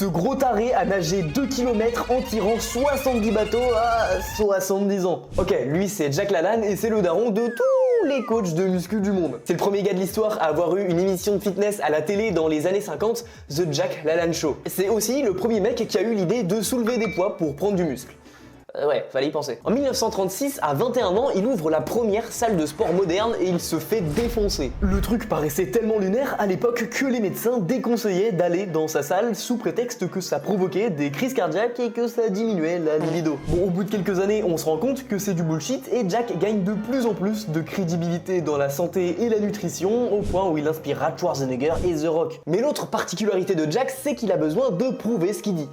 Ce gros taré a nagé 2 km en tirant 70 bateaux à 70 ans. Ok, lui c'est Jack Lalanne et c'est le daron de tous les coachs de muscu du monde. C'est le premier gars de l'histoire à avoir eu une émission de fitness à la télé dans les années 50, The Jack Lalanne Show. C'est aussi le premier mec qui a eu l'idée de soulever des poids pour prendre du muscle. Ouais, fallait y penser. En 1936, à 21 ans, il ouvre la première salle de sport moderne et il se fait défoncer. Le truc paraissait tellement lunaire à l'époque que les médecins déconseillaient d'aller dans sa salle sous prétexte que ça provoquait des crises cardiaques et que ça diminuait la libido. Bon, au bout de quelques années, on se rend compte que c'est du bullshit et Jack gagne de plus en plus de crédibilité dans la santé et la nutrition au point où il inspirera Schwarzenegger et The Rock. Mais l'autre particularité de Jack, c'est qu'il a besoin de prouver ce qu'il dit.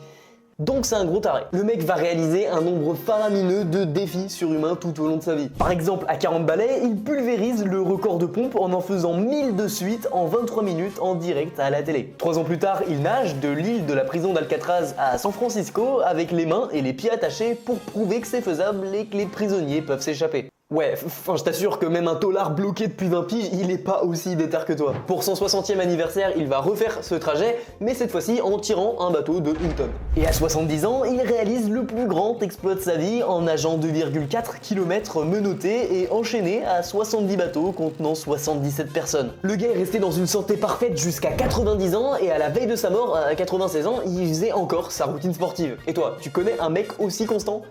Donc c'est un gros taré. Le mec va réaliser un nombre faramineux de défis surhumains tout au long de sa vie. Par exemple, à 40 balais, il pulvérise le record de pompe en faisant 1000 de suite en 23 minutes en direct à la télé. 3 ans plus tard, il nage de l'île de la prison d'Alcatraz à San Francisco avec les mains et les pieds attachés pour prouver que c'est faisable et que les prisonniers peuvent s'échapper. Ouais, enfin je t'assure que même un tôlard bloqué depuis 20 piges, il est pas aussi déter que toi. Pour son 60e anniversaire, il va refaire ce trajet, mais cette fois-ci en tirant un bateau de 1 tonne. Et à 70 ans, il réalise le plus grand exploit de sa vie en nageant 2,4 km menotté et enchaîné à 70 bateaux contenant 77 personnes. Le gars est resté dans une santé parfaite jusqu'à 90 ans et à la veille de sa mort, à 96 ans, il faisait encore sa routine sportive. Et toi, tu connais un mec aussi constant ?